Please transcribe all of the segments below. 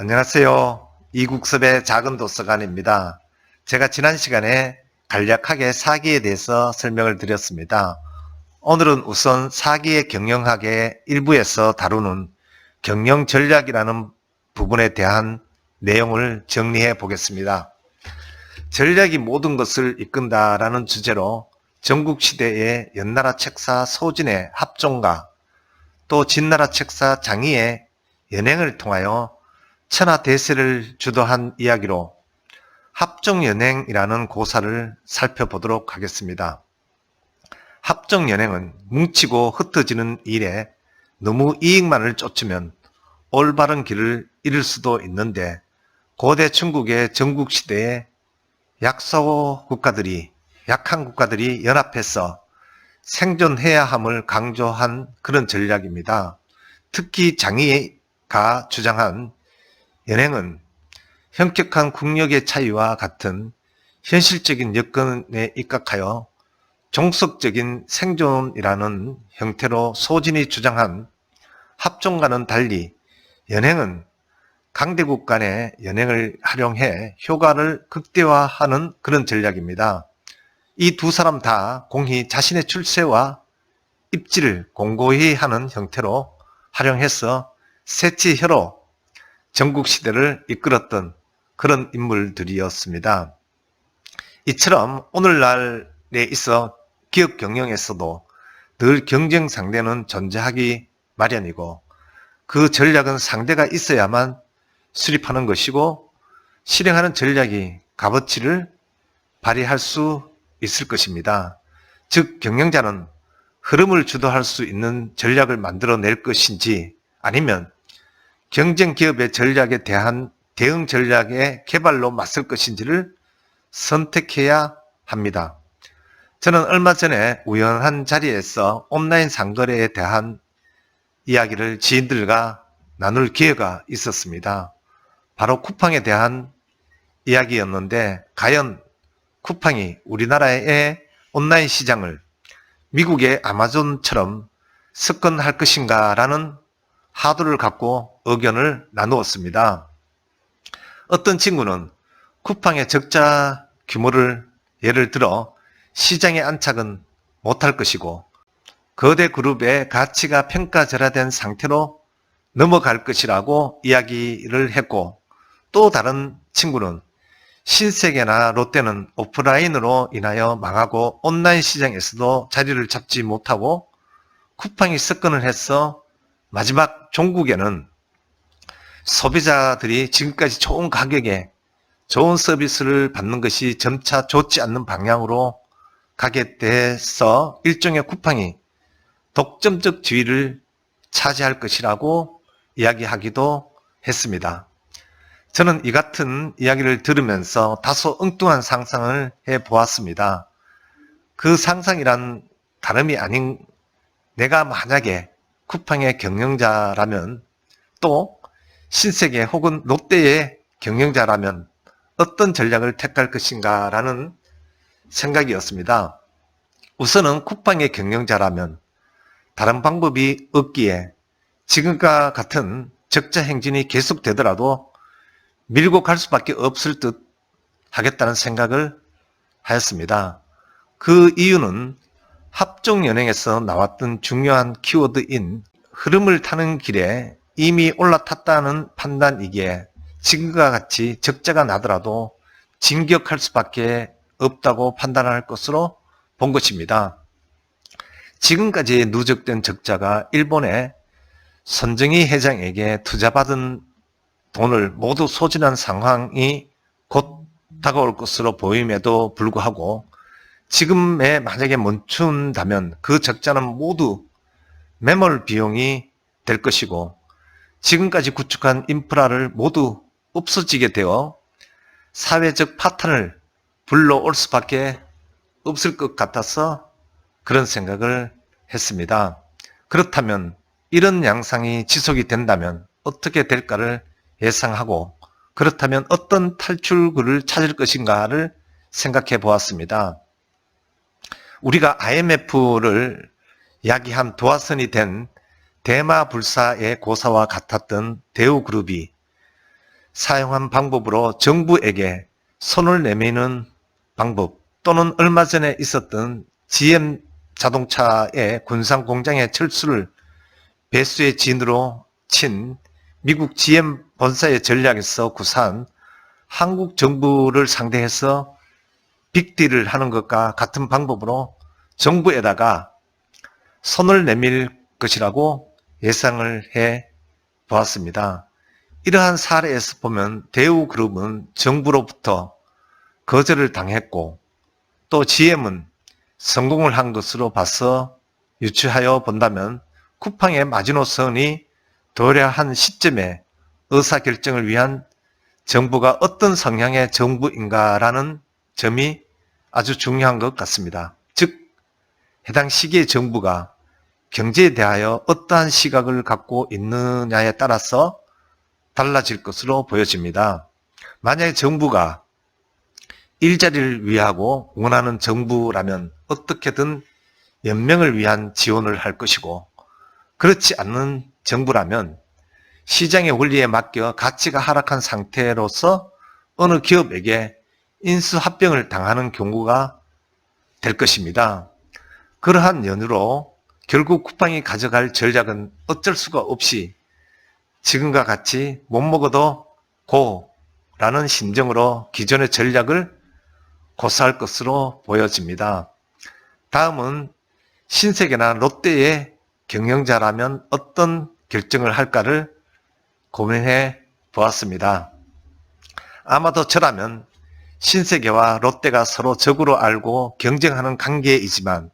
안녕하세요. 이국섭의 작은 도서관입니다. 제가 지난 시간에 간략하게 사기에 대해서 설명을 드렸습니다. 오늘은 우선 사기의 경영학의 일부에서 다루는 경영 전략이라는 부분에 대한 내용을 정리해 보겠습니다. 전략이 모든 것을 이끈다라는 주제로 전국시대의 연나라 책사 소진의 합종가, 또 진나라 책사 장희의 연행을 통하여 천하대세를 주도한 이야기로 합종연행이라는 고사를 살펴보도록 하겠습니다. 합종연행은 뭉치고 흩어지는 일에 너무 이익만을 쫓으면 올바른 길을 잃을 수도 있는데, 고대 중국의 전국시대에 약한 국가들이 연합해서 생존해야 함을 강조한 그런 전략입니다. 특히 장희가 주장한 연행은 현격한 국력의 차이와 같은 현실적인 여건에 입각하여 종속적인 생존이라는 형태로 소진이 주장한 합종과는 달리 연행은 강대국 간의 연행을 활용해 효과를 극대화하는 그런 전략입니다. 이 두 사람 다 공히 자신의 출세와 입지를 공고히 하는 형태로 활용해서 세치혀로 전국시대를 이끌었던 그런 인물들이었습니다. 이처럼 오늘날에 있어 기업 경영에서도 늘 경쟁 상대는 존재하기 마련이고, 그 전략은 상대가 있어야만 수립하는 것이고 실행하는 전략이 값어치를 발휘할 수 있을 것입니다. 즉, 경영자는 흐름을 주도할 수 있는 전략을 만들어낼 것인지, 아니면 경쟁 기업의 전략에 대한 대응 전략의 개발로 맞설 것인지를 선택해야 합니다. 저는 얼마 전에 우연한 자리에서 온라인 상거래에 대한 이야기를 지인들과 나눌 기회가 있었습니다. 바로 쿠팡에 대한 이야기였는데, 과연 쿠팡이 우리나라의 온라인 시장을 미국의 아마존처럼 석권할 것인가 라는 하도를 갖고 의견을 나누었습니다. 어떤 친구는 쿠팡의 적자 규모를 예를 들어 시장에 안착은 못할 것이고 거대 그룹의 가치가 평가절하된 상태로 넘어갈 것이라고 이야기를 했고, 또 다른 친구는 신세계나 롯데는 오프라인으로 인하여 망하고 온라인 시장에서도 자리를 잡지 못하고 쿠팡이 석권을 해서 마지막 종국에는 소비자들이 지금까지 좋은 가격에 좋은 서비스를 받는 것이 점차 좋지 않는 방향으로 가게 돼서 일종의 쿠팡이 독점적 지위를 차지할 것이라고 이야기하기도 했습니다. 저는 이 같은 이야기를 들으면서 다소 엉뚱한 상상을 해보았습니다. 그 상상이란 다름이 아닌, 내가 만약에 쿠팡의 경영자라면, 또 신세계 혹은 롯데의 경영자라면 어떤 전략을 택할 것인가 라는 생각이었습니다. 우선은 쿠팡의 경영자라면 다른 방법이 없기에 지금과 같은 적자 행진이 계속되더라도 밀고 갈 수밖에 없을 듯 하겠다는 생각을 하였습니다. 그 이유는 합종연행에서 나왔던 중요한 키워드인 흐름을 타는 길에 이미 올라탔다는 판단이기에 지금과 같이 적자가 나더라도 진격할 수밖에 없다고 판단할 것으로 본 것입니다. 지금까지 누적된 적자가 일본의 손정희 회장에게 투자받은 돈을 모두 소진한 상황이 곧 다가올 것으로 보임에도 불구하고, 지금에 만약에 멈춘다면 그 적자는 모두 매몰 비용이 될 것이고, 지금까지 구축한 인프라를 모두 없어지게 되어 사회적 파탄을 불러올 수밖에 없을 것 같아서 그런 생각을 했습니다. 그렇다면 이런 양상이 지속이 된다면 어떻게 될까를 예상하고, 그렇다면 어떤 탈출구를 찾을 것인가를 생각해 보았습니다. 우리가 IMF를 야기한 도화선이 된 대마불사의 고사와 같았던 대우그룹이 사용한 방법으로 정부에게 손을 내미는 방법, 또는 얼마 전에 있었던 GM 자동차의 군산 공장의 철수를 배수의 진으로 친 미국 GM 본사의 전략에서 구사한 한국 정부를 상대해서 빅딜을 하는 것과 같은 방법으로 정부에다가 손을 내밀 것이라고 예상을 해 보았습니다. 이러한 사례에서 보면 대우그룹은 정부로부터 거절을 당했고, 또 GM은 성공을 한 것으로 봐서 유추하여 본다면 쿠팡의 마지노선이 도래한 시점에 의사결정을 위한 정부가 어떤 성향의 정부인가라는 점이 아주 중요한 것 같습니다. 즉, 해당 시기의 정부가 경제에 대하여 어떠한 시각을 갖고 있느냐에 따라서 달라질 것으로 보여집니다. 만약에 정부가 일자리를 위하고 원하는 정부라면 어떻게든 연명을 위한 지원을 할 것이고, 그렇지 않는 정부라면 시장의 원리에 맡겨 가치가 하락한 상태로서 어느 기업에게 인수합병을 당하는 경우가 될 것입니다. 그러한 연유로 결국 쿠팡이 가져갈 전략은 어쩔 수가 없이 지금과 같이 못 먹어도 고라는 심정으로 기존의 전략을 고수할 것으로 보여집니다. 다음은 신세계나 롯데의 경영자라면 어떤 결정을 할까를 고민해 보았습니다. 아마도 저라면 신세계와 롯데가 서로 적으로 알고 경쟁하는 관계이지만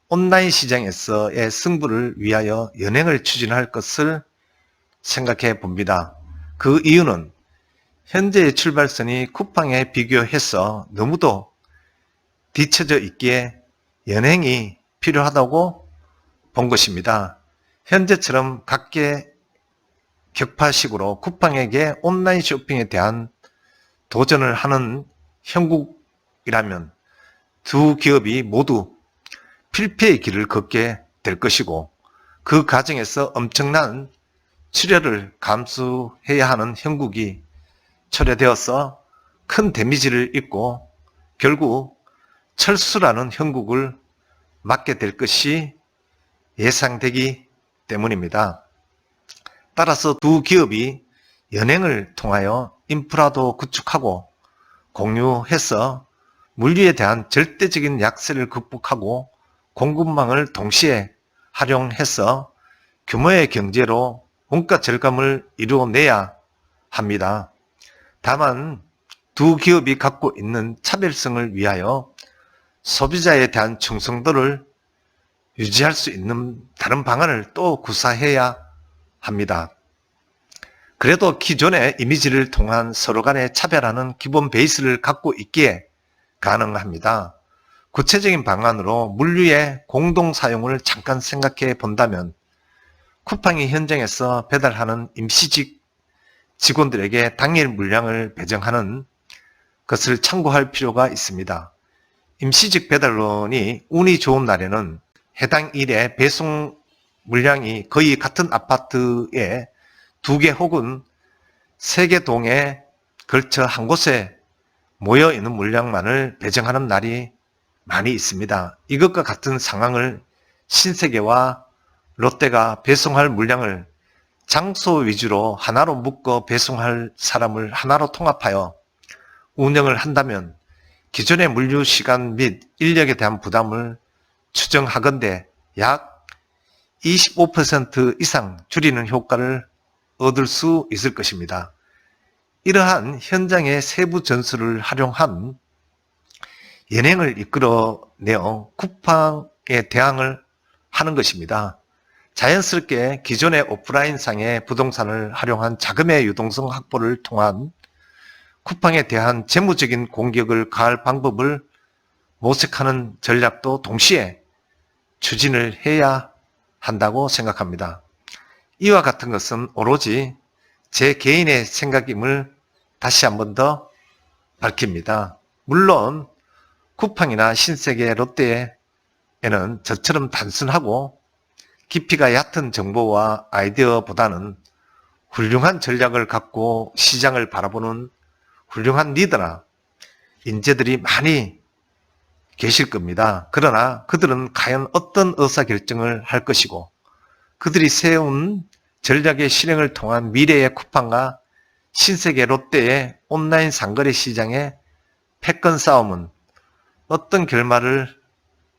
온라인 시장에서의 승부를 위하여 연행을 추진할 것을 생각해 봅니다. 그 이유는 현재의 출발선이 쿠팡에 비교해서 너무도 뒤처져 있기에 연행이 필요하다고 본 것입니다. 현재처럼 각계격파식으로 쿠팡에게 온라인 쇼핑에 대한 도전을 하는 형국이라면 두 기업이 모두 필패의 길을 걷게 될 것이고, 그 과정에서 엄청난 출혈을 감수해야 하는 형국이 초래되어서 큰 데미지를 입고 결국 철수라는 형국을 맞게 될 것이 예상되기 때문입니다. 따라서 두 기업이 연행을 통하여 인프라도 구축하고 공유해서 물류에 대한 절대적인 약세를 극복하고 공급망을 동시에 활용해서 규모의 경제로 원가 절감을 이루어내야 합니다. 다만 두 기업이 갖고 있는 차별성을 위하여 소비자에 대한 충성도를 유지할 수 있는 다른 방안을 또 구사해야 합니다. 그래도 기존의 이미지를 통한 서로 간의 차별하는 기본 베이스를 갖고 있기에 가능합니다. 구체적인 방안으로 물류의 공동 사용을 잠깐 생각해 본다면 쿠팡이 현장에서 배달하는 임시직 직원들에게 당일 물량을 배정하는 것을 참고할 필요가 있습니다. 임시직 배달원이 운이 좋은 날에는 해당 일의 배송 물량이 거의 같은 아파트에 2개 혹은 3개 동에 걸쳐 한 곳에 모여 있는 물량만을 배정하는 날이 많이 있습니다. 이것과 같은 상황을 신세계와 롯데가 배송할 물량을 장소 위주로 하나로 묶어 배송할 사람을 하나로 통합하여 운영을 한다면 기존의 물류 시간 및 인력에 대한 부담을 추정하건대 약 25% 이상 줄이는 효과를 얻을 수 있을 것입니다. 이러한 현장의 세부 전술을 활용한 연행을 이끌어내어 쿠팡에 대항을 하는 것입니다. 자연스럽게 기존의 오프라인상의 부동산을 활용한 자금의 유동성 확보를 통한 쿠팡에 대한 재무적인 공격을 가할 방법을 모색하는 전략도 동시에 추진을 해야 한다고 생각합니다. 이와 같은 것은 오로지 제 개인의 생각임을 다시 한 번 더 밝힙니다. 물론 쿠팡이나 신세계, 롯데에는 저처럼 단순하고 깊이가 얕은 정보와 아이디어보다는 훌륭한 전략을 갖고 시장을 바라보는 훌륭한 리더나 인재들이 많이 계실 겁니다. 그러나 그들은 과연 어떤 의사결정을 할 것이고 그들이 세운 전략의 실행을 통한 미래의 쿠팡과 신세계 롯데의 온라인 상거래 시장의 패권 싸움은 어떤 결말을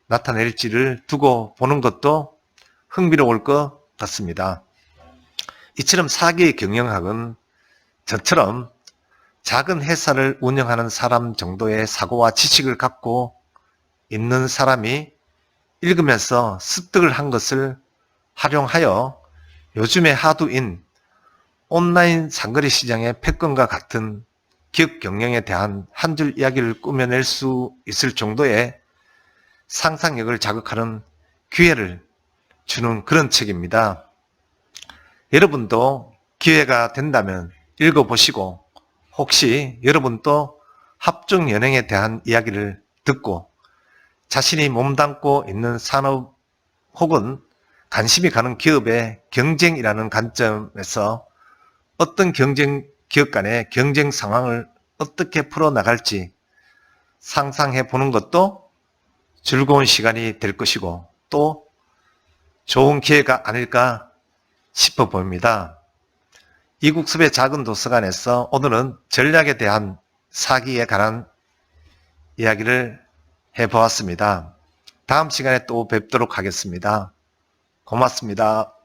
나타낼지를 두고 보는 것도 흥미로울 것 같습니다. 이처럼 사기의 경영학은 저처럼 작은 회사를 운영하는 사람 정도의 사고와 지식을 갖고 있는 사람이 읽으면서 습득을 한 것을 활용하여 요즘의 하두인 온라인 상거래 시장의 패권과 같은 기업 경영에 대한 한 줄 이야기를 꾸며낼 수 있을 정도의 상상력을 자극하는 기회를 주는 그런 책입니다. 여러분도 기회가 된다면 읽어보시고 혹시 여러분도 합종연행에 대한 이야기를 듣고 자신이 몸담고 있는 산업 혹은 관심이 가는 기업의 경쟁이라는 관점에서 어떤 기업 간의 경쟁 상황을 어떻게 풀어나갈지 상상해 보는 것도 즐거운 시간이 될 것이고 또 좋은 기회가 아닐까 싶어 보입니다. 이국섭의 작은 도서관에서 오늘은 전략에 대한 사기에 관한 이야기를 해보았습니다. 다음 시간에 또 뵙도록 하겠습니다. 고맙습니다.